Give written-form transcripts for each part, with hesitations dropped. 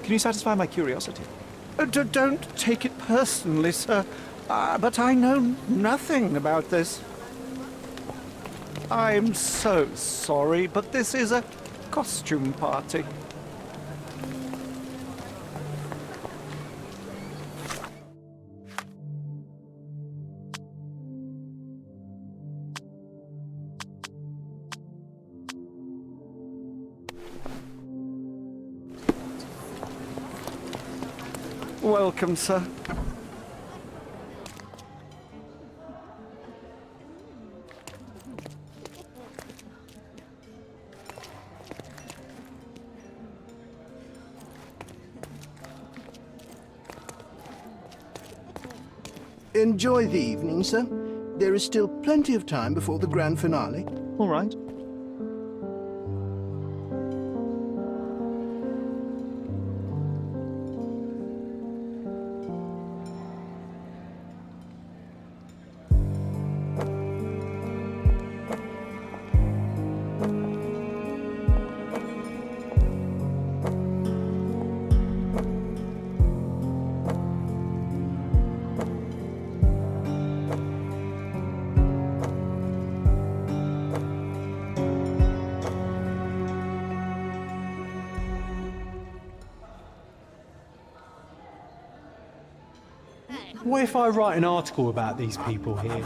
Can you satisfy my curiosity? Don't take it personally, sir, but I know nothing about this. I'm so sorry, but this is a costume party. Welcome, sir. Enjoy the evening, sir. There is still plenty of time before the grand finale. All right. What if I write an article about these people here?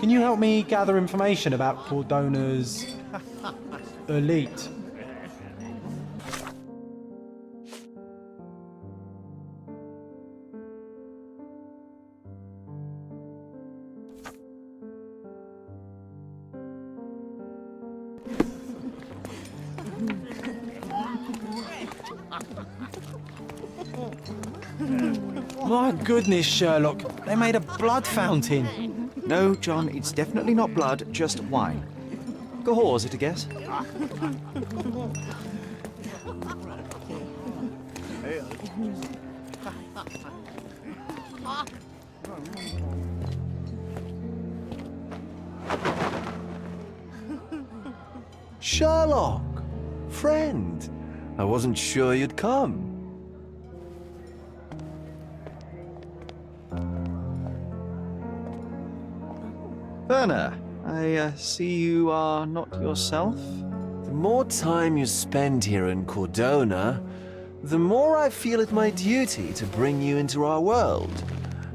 Can you help me gather information about Cordona's elite? My goodness, Sherlock. They made a blood fountain. No, John, it's definitely not blood, just wine. Gahor, is it a guess? Sherlock! Friend! I wasn't sure you'd come. Werner, I see you are not yourself. The more time you spend here in Cordona, the more I feel it my duty to bring you into our world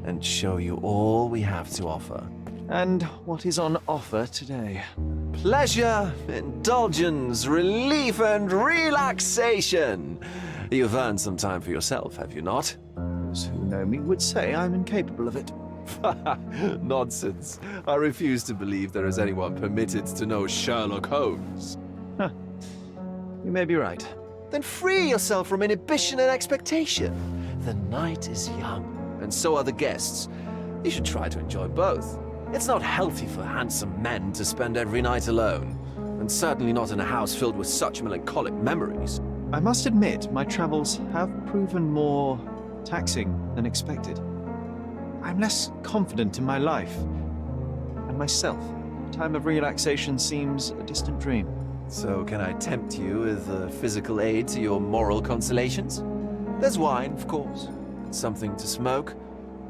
and show you all we have to offer. And what is on offer today? Pleasure, indulgence, relief, and relaxation. You've earned some time for yourself, have you not? Those who know me would say I'm incapable of it. Nonsense. I refuse to believe there is anyone permitted to know Sherlock Holmes. Huh. You may be right. Then free yourself from inhibition and expectation. The night is young, and so are the guests. You should try to enjoy both. It's not healthy for handsome men to spend every night alone, and certainly not in a house filled with such melancholic memories. I must admit, my travels have proven more taxing than expected. I'm less confident in my life and myself. A time of relaxation seems a distant dream. So can I tempt you with a physical aid to your moral consolations? There's wine, of course, something to smoke,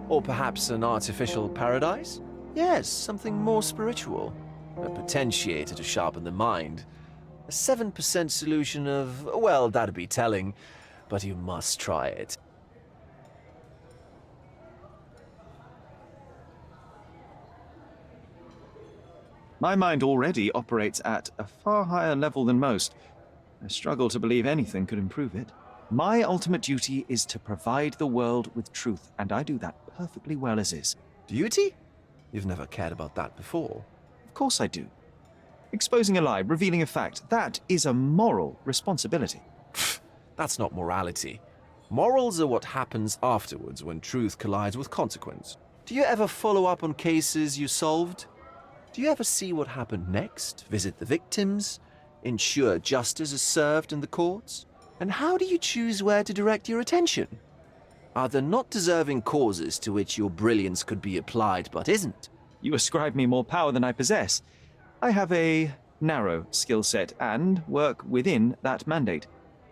or perhaps an artificial paradise? Yes, something more spiritual, a potentiator to sharpen the mind. A 7% solution of, well, that'd be telling, but you must try it. My mind already operates at a far higher level than most. I struggle to believe anything could improve it. My ultimate duty is to provide the world with truth, and I do that perfectly well as is. Duty? You've never cared about that before. Of course I do. Exposing a lie, revealing a fact, that is a moral responsibility. That's not morality. Morals are what happens afterwards when truth collides with consequence. Do you ever follow up on cases you solved? Do you ever see what happened next, visit the victims, ensure justice is served in the courts? And how do you choose where to direct your attention? Are there not deserving causes to which your brilliance could be applied but isn't? You ascribe me more power than I possess. I have a narrow skill set and work within that mandate.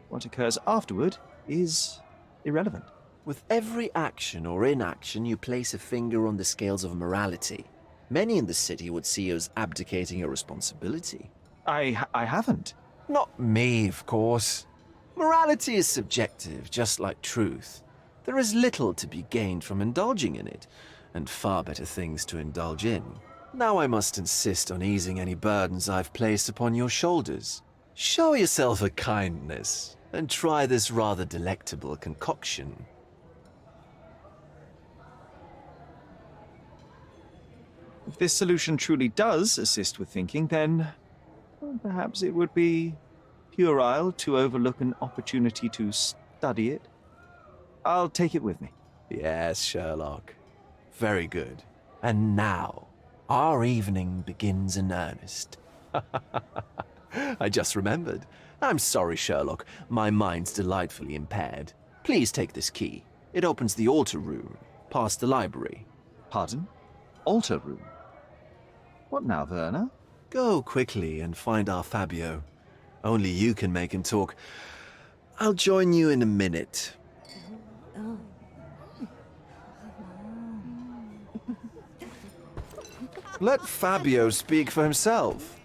What occurs afterward is irrelevant. With every action or inaction, you place a finger on the scales of morality. Many in the city would see you as abdicating your responsibility. I haven't. Not me, of course. Morality is subjective, just like truth. There is little to be gained from indulging in it, and far better things to indulge in. Now I must insist on easing any burdens I've placed upon your shoulders. Show yourself a kindness, and try this rather delectable concoction. If this solution truly does assist with thinking, then well, perhaps it would be puerile to overlook an opportunity to study it. I'll take it with me. Yes, Sherlock. Very good. And now, our evening begins in earnest. I just remembered. I'm sorry, Sherlock. My mind's delightfully impaired. Please take this key. It opens the altar room, past the library. Pardon? Altar room? What now, Werner? Go quickly and find our Fabio. Only you can make him talk. I'll join you in a minute. Let Fabio speak for himself.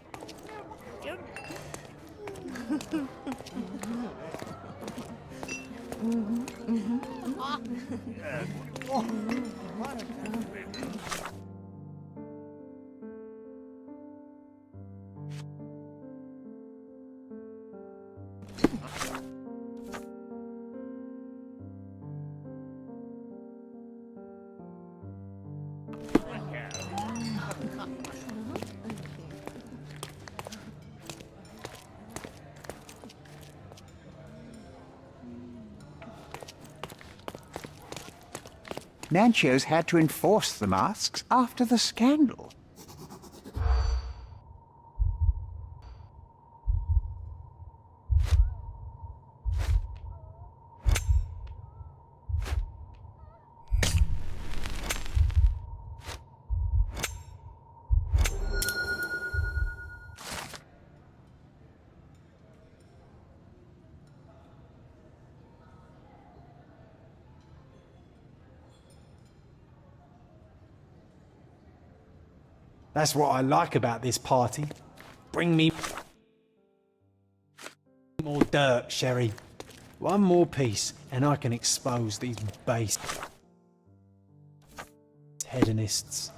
Nancho's had to enforce the masks after the scandal. That's what I like about this party. Bring me more dirt, Sherry. One more piece, and I can expose these base hedonists.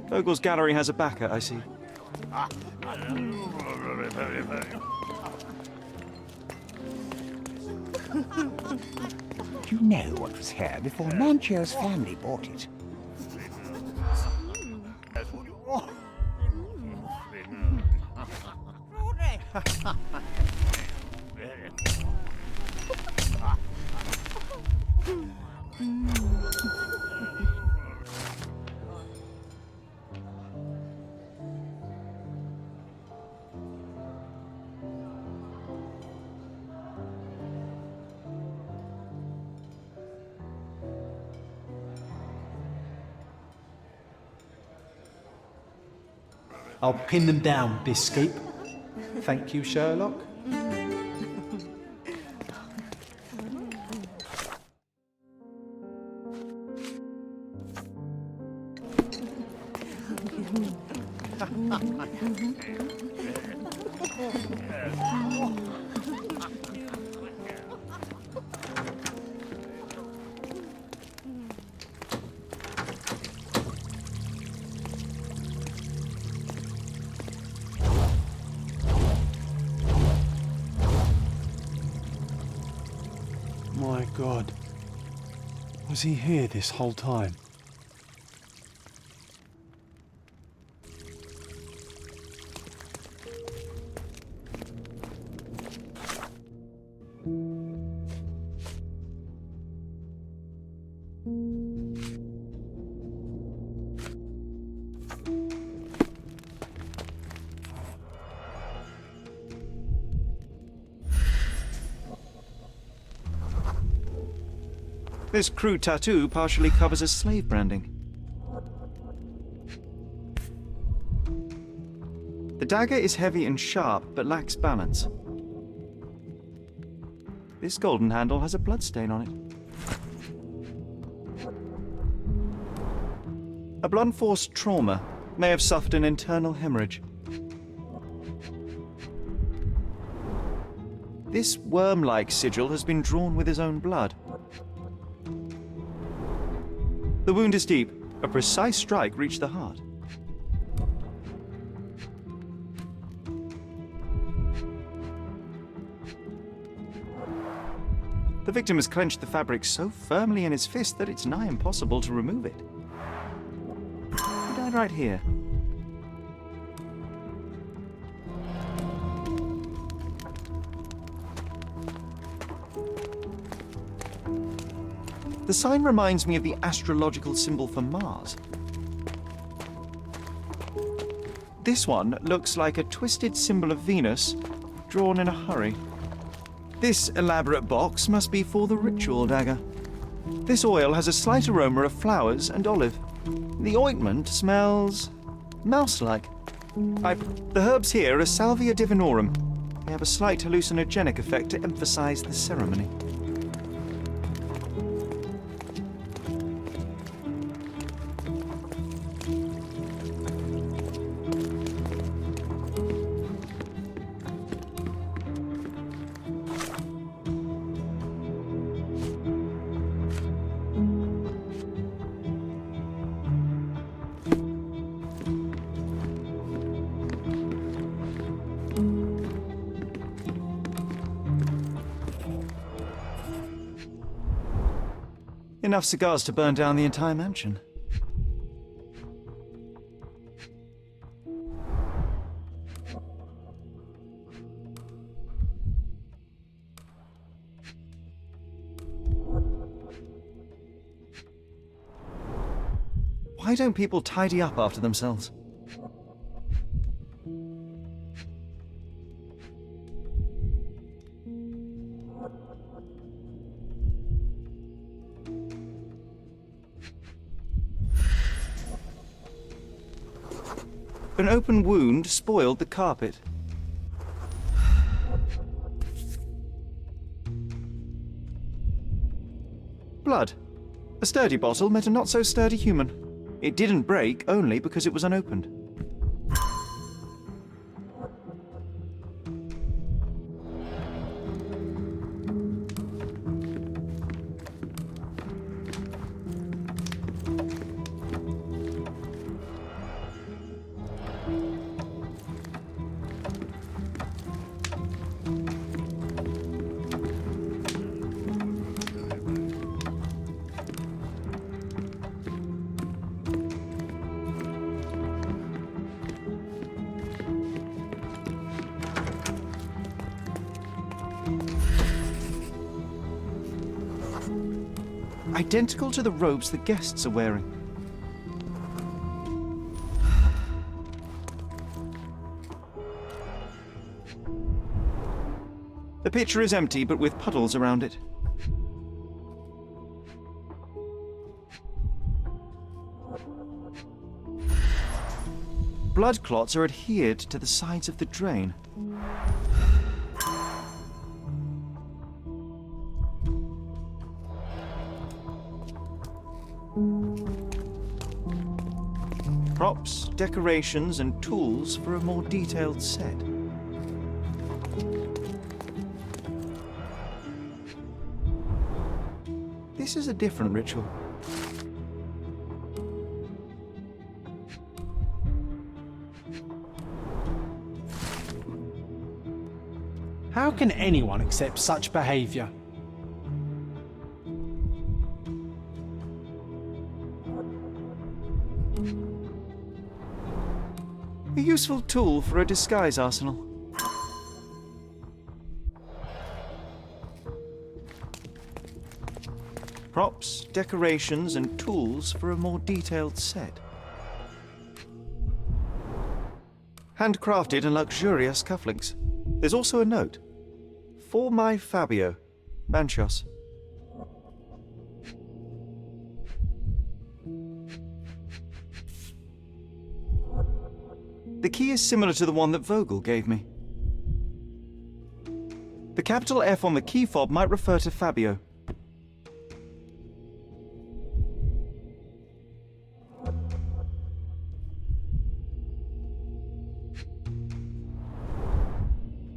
Vogel's gallery has a backer, I see. Do you know what was here before Nancho's family bought it? I'll pin them down, this scoop. Thank you, Sherlock. My God. Was he here this whole time? This crude tattoo partially covers as slave branding. The dagger is heavy and sharp, but lacks balance. This golden handle has a bloodstain on it. A blunt-force trauma may have suffered an internal hemorrhage. This worm-like sigil has been drawn with his own blood. The wound is deep. A precise strike reached the heart. The victim has clenched the fabric so firmly in his fist that it's nigh impossible to remove it. He died right here. The sign reminds me of the astrological symbol for Mars. This one looks like a twisted symbol of Venus, drawn in a hurry. This elaborate box must be for the ritual dagger. This oil has a slight aroma of flowers and olive. The ointment smells mouse-like. The herbs here are Salvia divinorum. They have a slight hallucinogenic effect to emphasize the ceremony. Enough cigars to burn down the entire mansion. Why don't people tidy up after themselves? An open wound spoiled the carpet. Blood. A sturdy bottle met a not-so-sturdy human. It didn't break only because it was unopened. Identical to the robes the guests are wearing. The pitcher is empty, but with puddles around it. Blood clots are adhered to the sides of the drain. Props, decorations, and tools for a more detailed set. This is a different ritual. How can anyone accept such behavior? A useful tool for a disguise arsenal. Props, decorations, and tools for a more detailed set. Handcrafted and luxurious cufflinks. There's also a note. For my Fabio, Manchos. The key is similar to the one that Vogel gave me. The capital F on the key fob might refer to Fabio.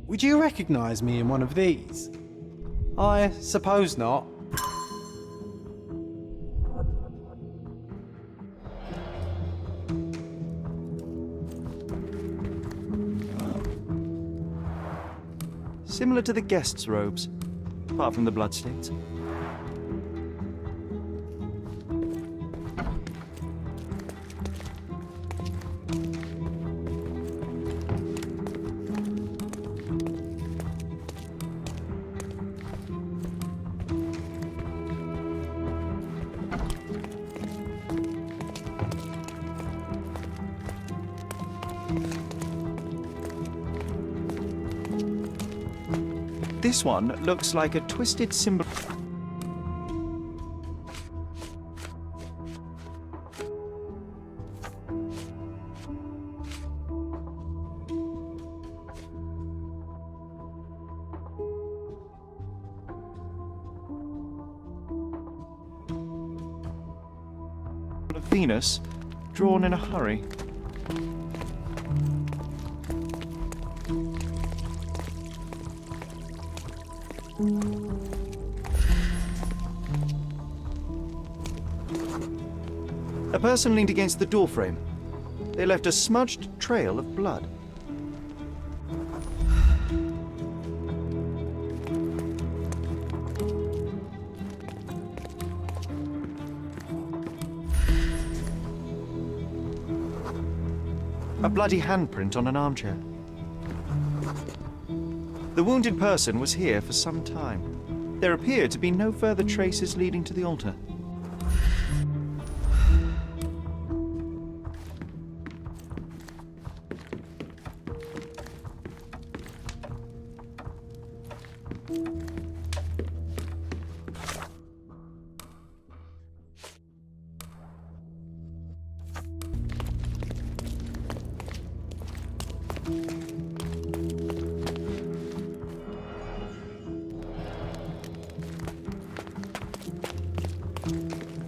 Would you recognize me in one of these? I suppose not. Similar to the guests' robes, apart from the bloodstains. This one looks like a twisted symbol. Of Venus, drawn in a hurry. A person leaned against the doorframe. They left a smudged trail of blood. A bloody handprint on an armchair. The wounded person was here for some time. There appear to be no further traces leading to the altar.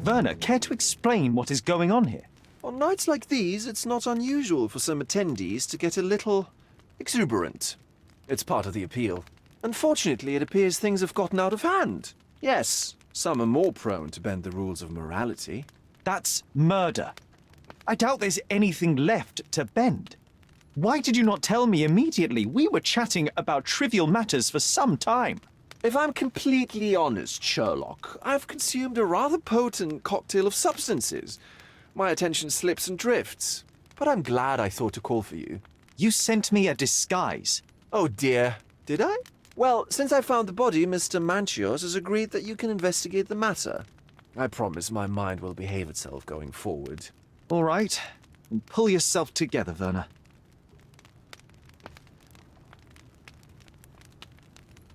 Werner, care to explain what is going on here? On nights like these, it's not unusual for some attendees to get a little exuberant. It's part of the appeal. Unfortunately, it appears things have gotten out of hand. Yes, some are more prone to bend the rules of morality. That's murder. I doubt there's anything left to bend. Why did you not tell me immediately? We were chatting about trivial matters for some time. If I'm completely honest, Sherlock, I've consumed a rather potent cocktail of substances. My attention slips and drifts. But I'm glad I thought to call for you. You sent me a disguise. Oh dear, did I? Well, since I found the body, Mr. Manchios has agreed that you can investigate the matter. I promise my mind will behave itself going forward. All right. Pull yourself together, Werner.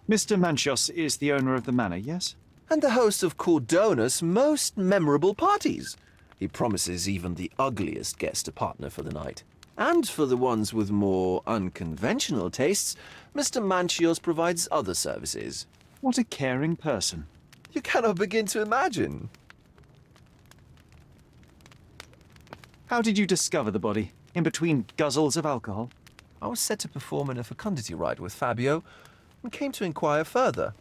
Mr. Manchios is the owner of the manor, yes? And the host of Cordona's most memorable parties. He promises even the ugliest guest a partner for the night. And for the ones with more unconventional tastes, Mr. Manchios provides other services. What a caring person. You cannot begin to imagine. How did you discover the body? In between guzzles of alcohol? I was set to perform in a fecundity rite with Fabio, and came to inquire further.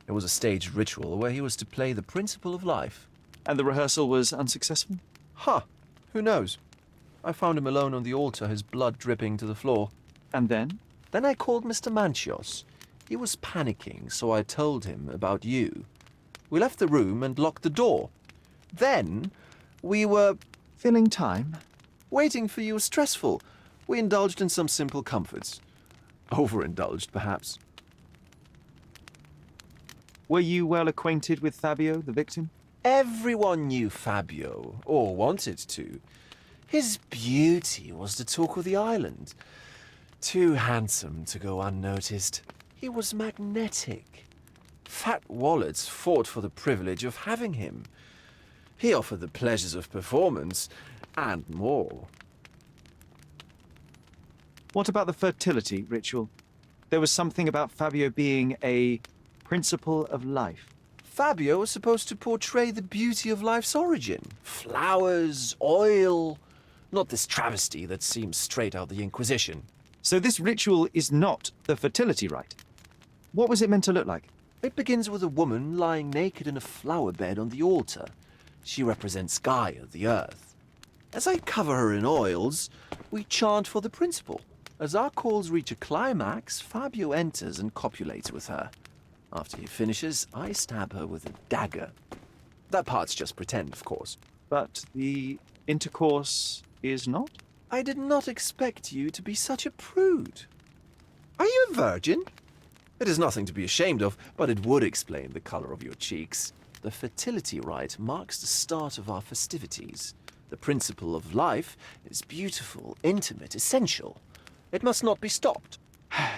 It was a staged ritual where he was to play the principle of life. And the rehearsal was unsuccessful? Huh. Who knows? I found him alone on the altar, his blood dripping to the floor. And then? Then I called Mr. Manchios. He was panicking, so I told him about you. We left the room and locked the door. Then we were... Filling time? Waiting for you was stressful. We indulged in some simple comforts. Overindulged, perhaps. Were you well acquainted with Fabio, the victim? Everyone knew Fabio, or wanted to. His beauty was the talk of the island. Too handsome to go unnoticed. He was magnetic. Fat wallets fought for the privilege of having him. He offered the pleasures of performance, and more. What about the fertility ritual? There was something about Fabio being a principle of life. Fabio was supposed to portray the beauty of life's origin. Flowers, oil. Not this travesty that seems straight out the Inquisition. So this ritual is not the fertility rite. What was it meant to look like? It begins with a woman lying naked in a flower bed on the altar. She represents Gaia, the earth. As I cover her in oils, we chant for the principle. As our calls reach a climax, Fabio enters and copulates with her. After he finishes, I stab her with a dagger. That part's just pretend, of course. But the intercourse is not? I did not expect you to be such a prude. Are you a virgin? It is nothing to be ashamed of, but it would explain the color of your cheeks. The fertility rite marks the start of our festivities. The principle of life is beautiful, intimate, essential. It must not be stopped.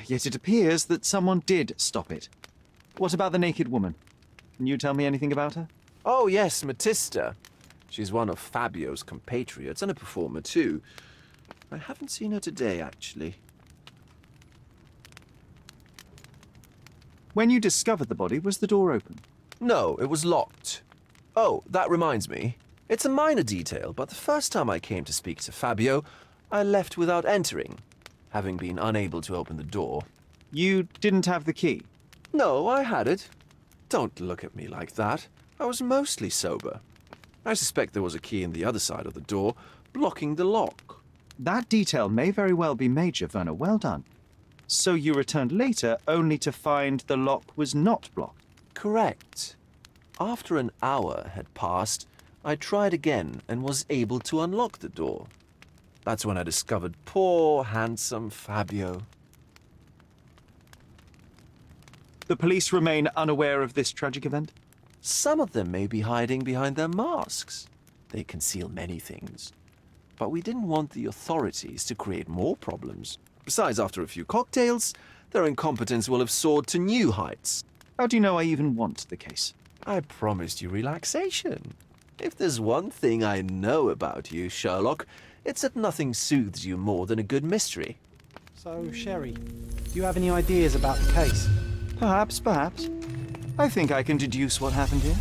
Yet it appears that someone did stop it. What about the naked woman? Can you tell me anything about her? Oh yes, Matista. She's one of Fabio's compatriots and a performer too. I haven't seen her today, actually. When you discovered the body, was the door open? No, it was locked. Oh, that reminds me. It's a minor detail, but the first time I came to speak to Fabio, I left without entering, having been unable to open the door. You didn't have the key? No, I had it. Don't look at me like that. I was mostly sober. I suspect there was a key in the other side of the door, blocking the lock. That detail may very well be major, Werner. Well done. So you returned later only to find the lock was not blocked? Correct. After an hour had passed, I tried again and was able to unlock the door. That's when I discovered poor, handsome Fabio. The police remain unaware of this tragic event? Some of them may be hiding behind their masks. They conceal many things. But we didn't want the authorities to create more problems. Besides, after a few cocktails, their incompetence will have soared to new heights. How do you know I even want the case? I promised you relaxation. If there's one thing I know about you, Sherlock, it's that nothing soothes you more than a good mystery. So, Sherry, do you have any ideas about the case? Perhaps. I think I can deduce what happened here.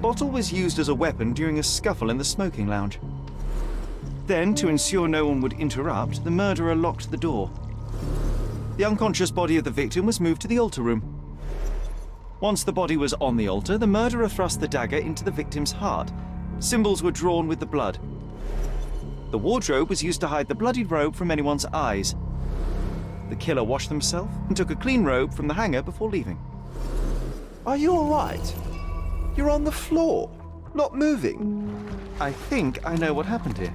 bottle was used as a weapon during a scuffle in the smoking lounge. Then, to ensure no one would interrupt, the murderer locked the door. The unconscious body of the victim was moved to the altar room. Once the body was on the altar, the murderer thrust the dagger into the victim's heart. Symbols were drawn with the blood. The wardrobe was used to hide the bloodied robe from anyone's eyes. The killer washed himself and took a clean robe from the hanger before leaving. Are you all right? You're on the floor, not moving. I think I know what happened here.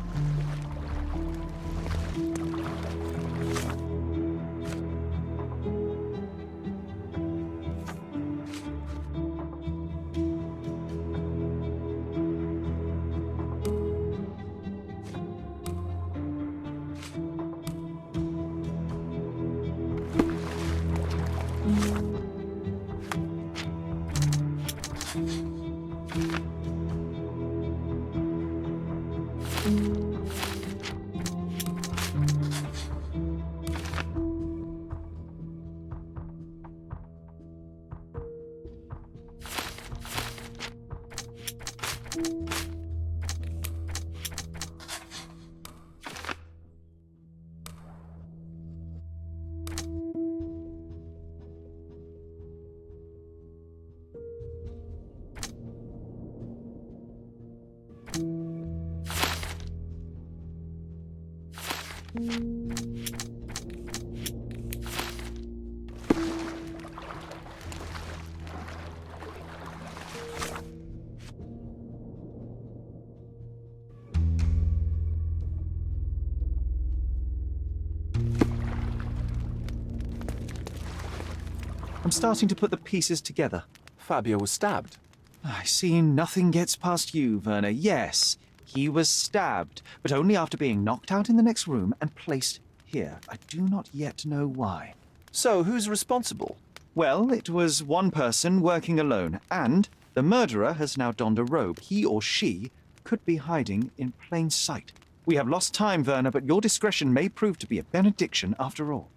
I'm starting to put the pieces together. Fabio was stabbed. I see nothing gets past you, Werner. Yes, he was stabbed, but only after being knocked out in the next room and placed here. I do not yet know why. So, who's responsible? Well, it was one person working alone, and the murderer has now donned a robe. He or she could be hiding in plain sight. We have lost time, Werner, but your discretion may prove to be a benediction after all.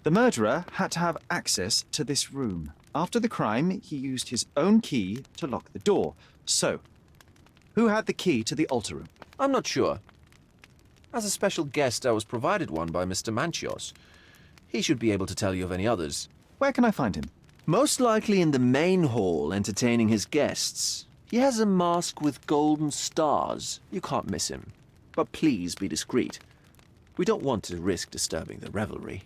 The murderer had to have access to this room. After the crime, he used his own key to lock the door. So, who had the key to the altar room? I'm not sure. As a special guest, I was provided one by Mr. Manchios. He should be able to tell you of any others. Where can I find him? Most likely in the main hall, entertaining his guests. He has a mask with golden stars. You can't miss him. But please be discreet. We don't want to risk disturbing the revelry.